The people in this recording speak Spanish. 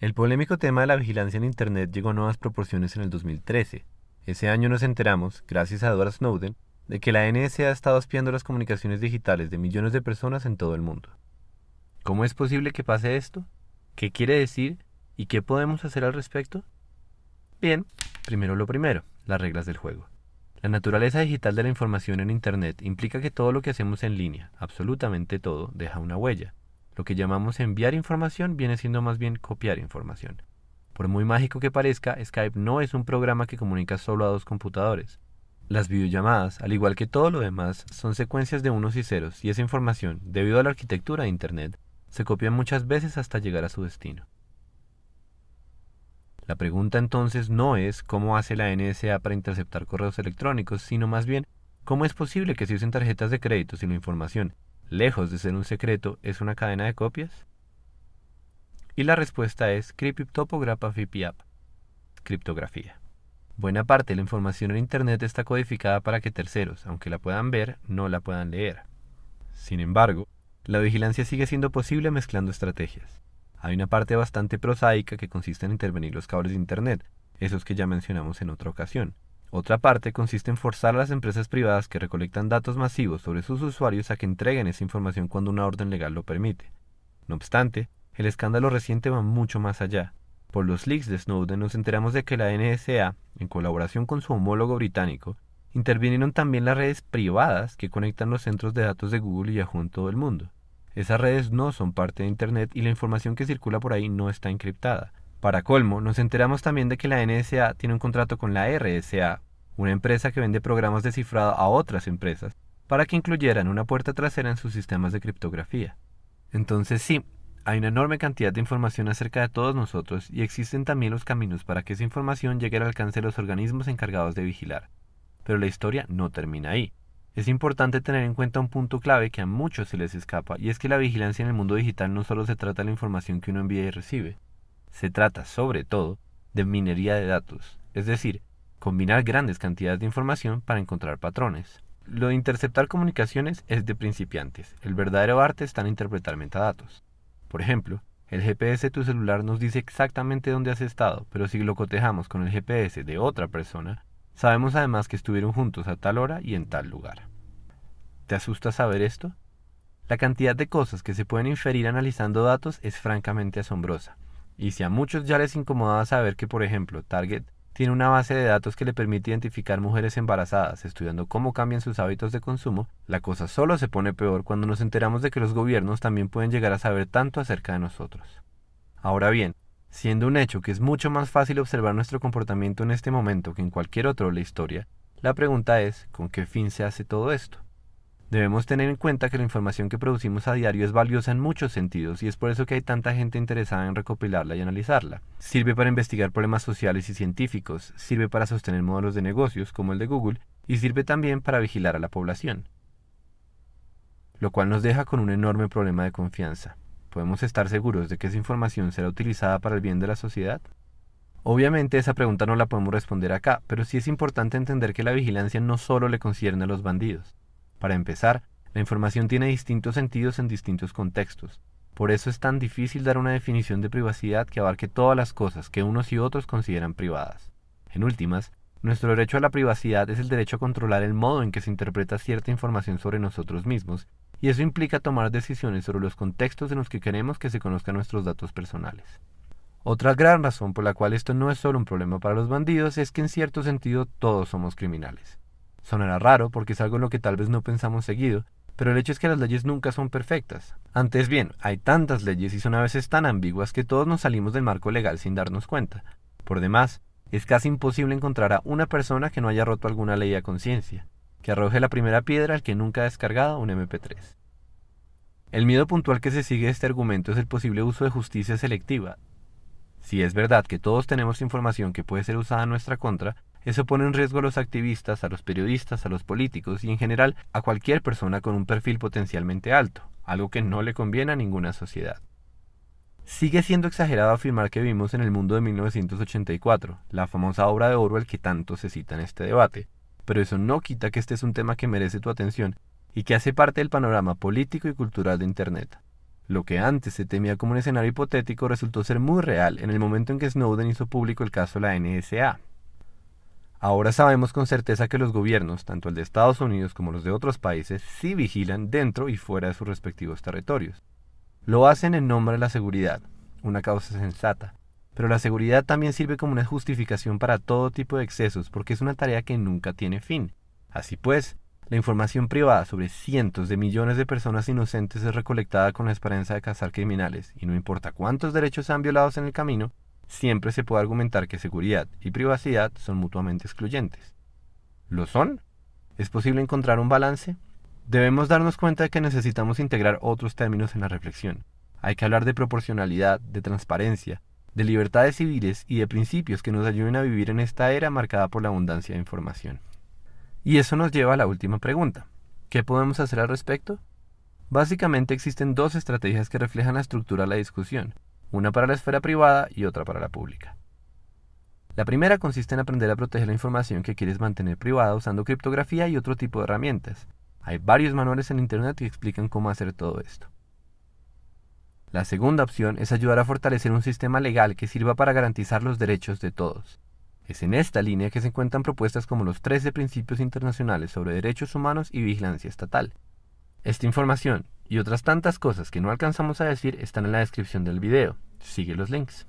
El polémico tema de la vigilancia en Internet llegó a nuevas proporciones en el 2013. Ese año nos enteramos, gracias a Edward Snowden, de que la NSA ha estado espiando las comunicaciones digitales de millones de personas en todo el mundo. ¿Cómo es posible que pase esto? ¿Qué quiere decir? ¿Y qué podemos hacer al respecto? Bien, primero lo primero, las reglas del juego. La naturaleza digital de la información en Internet implica que todo lo que hacemos en línea, absolutamente todo, deja una huella. Lo que llamamos enviar información viene siendo más bien copiar información. Por muy mágico que parezca, Skype no es un programa que comunica solo a dos computadores. Las videollamadas, al igual que todo lo demás, son secuencias de unos y ceros, y esa información, debido a la arquitectura de Internet, se copia muchas veces hasta llegar a su destino. La pregunta entonces no es cómo hace la NSA para interceptar correos electrónicos, sino más bien cómo es posible que se usen tarjetas de crédito si la información, lejos de ser un secreto, es una cadena de copias. Y la respuesta es criptografía, criptografía. Buena parte de la información en Internet está codificada para que terceros, aunque la puedan ver, no la puedan leer. Sin embargo, la vigilancia sigue siendo posible mezclando estrategias. Hay una parte bastante prosaica que consiste en intervenir los cables de Internet, esos que ya mencionamos en otra ocasión. Otra parte consiste en forzar a las empresas privadas que recolectan datos masivos sobre sus usuarios a que entreguen esa información cuando una orden legal lo permite. No obstante, el escándalo reciente va mucho más allá. Por los leaks de Snowden nos enteramos de que la NSA, en colaboración con su homólogo británico, intervinieron también las redes privadas que conectan los centros de datos de Google y Yahoo en todo el mundo. Esas redes no son parte de Internet y la información que circula por ahí no está encriptada. Para colmo, nos enteramos también de que la NSA tiene un contrato con la RSA, una empresa que vende programas de cifrado a otras empresas, para que incluyeran una puerta trasera en sus sistemas de criptografía. Entonces sí, hay una enorme cantidad de información acerca de todos nosotros y existen también los caminos para que esa información llegue al alcance de los organismos encargados de vigilar. Pero la historia no termina ahí. Es importante tener en cuenta un punto clave que a muchos se les escapa, y es que la vigilancia en el mundo digital no solo se trata de la información que uno envía y recibe. Se trata, sobre todo, de minería de datos, es decir, combinar grandes cantidades de información para encontrar patrones. Lo de interceptar comunicaciones es de principiantes. El verdadero arte está en interpretar metadatos. Por ejemplo, el GPS de tu celular nos dice exactamente dónde has estado, pero si lo cotejamos con el GPS de otra persona, sabemos además que estuvieron juntos a tal hora y en tal lugar. ¿Te asusta saber esto? La cantidad de cosas que se pueden inferir analizando datos es francamente asombrosa. Y si a muchos ya les incomodaba saber que, por ejemplo, Target tiene una base de datos que le permite identificar mujeres embarazadas estudiando cómo cambian sus hábitos de consumo, la cosa solo se pone peor cuando nos enteramos de que los gobiernos también pueden llegar a saber tanto acerca de nosotros. Ahora bien, siendo un hecho que es mucho más fácil observar nuestro comportamiento en este momento que en cualquier otro de la historia, la pregunta es, ¿con qué fin se hace todo esto? Debemos tener en cuenta que la información que producimos a diario es valiosa en muchos sentidos y es por eso que hay tanta gente interesada en recopilarla y analizarla. Sirve para investigar problemas sociales y científicos, sirve para sostener modelos de negocios como el de Google y sirve también para vigilar a la población. Lo cual nos deja con un enorme problema de confianza. ¿Podemos estar seguros de que esa información será utilizada para el bien de la sociedad? Obviamente esa pregunta no la podemos responder acá, pero sí es importante entender que la vigilancia no solo le concierne a los bandidos. Para empezar, la información tiene distintos sentidos en distintos contextos. Por eso es tan difícil dar una definición de privacidad que abarque todas las cosas que unos y otros consideran privadas. En últimas, nuestro derecho a la privacidad es el derecho a controlar el modo en que se interpreta cierta información sobre nosotros mismos, y eso implica tomar decisiones sobre los contextos en los que queremos que se conozcan nuestros datos personales. Otra gran razón por la cual esto no es solo un problema para los bandidos es que en cierto sentido todos somos criminales. Sonará raro porque es algo en lo que tal vez no pensamos seguido, pero el hecho es que las leyes nunca son perfectas. Antes bien, hay tantas leyes y son a veces tan ambiguas que todos nos salimos del marco legal sin darnos cuenta. Por demás, es casi imposible encontrar a una persona que no haya roto alguna ley a conciencia, que arroje la primera piedra al que nunca ha descargado un MP3. El miedo puntual que se sigue de este argumento es el posible uso de justicia selectiva. Si es verdad que todos tenemos información que puede ser usada en nuestra contra, eso pone en riesgo a los activistas, a los periodistas, a los políticos y en general a cualquier persona con un perfil potencialmente alto, algo que no le conviene a ninguna sociedad. Sigue siendo exagerado afirmar que vivimos en el mundo de 1984, la famosa obra de Orwell que tanto se cita en este debate, pero eso no quita que este es un tema que merece tu atención y que hace parte del panorama político y cultural de Internet. Lo que antes se temía como un escenario hipotético resultó ser muy real en el momento en que Snowden hizo público el caso de la NSA. Ahora sabemos con certeza que los gobiernos, tanto el de Estados Unidos como los de otros países, sí vigilan dentro y fuera de sus respectivos territorios. Lo hacen en nombre de la seguridad, una causa sensata, pero la seguridad también sirve como una justificación para todo tipo de excesos porque es una tarea que nunca tiene fin. Así pues, la información privada sobre cientos de millones de personas inocentes es recolectada con la esperanza de cazar criminales, y no importa cuántos derechos sean violados en el camino, siempre se puede argumentar que seguridad y privacidad son mutuamente excluyentes. ¿Lo son? ¿Es posible encontrar un balance? Debemos darnos cuenta de que necesitamos integrar otros términos en la reflexión. Hay que hablar de proporcionalidad, de transparencia, de libertades civiles y de principios que nos ayuden a vivir en esta era marcada por la abundancia de información. Y eso nos lleva a la última pregunta. ¿Qué podemos hacer al respecto? Básicamente existen dos estrategias que reflejan la estructura de la discusión, una para la esfera privada y otra para la pública. La primera consiste en aprender a proteger la información que quieres mantener privada usando criptografía y otro tipo de herramientas. Hay varios manuales en internet que explican cómo hacer todo esto. La segunda opción es ayudar a fortalecer un sistema legal que sirva para garantizar los derechos de todos. Es en esta línea que se encuentran propuestas como los 13 principios internacionales sobre derechos humanos y vigilancia estatal. Esta información y otras tantas cosas que no alcanzamos a decir están en la descripción del video. Sigue los links.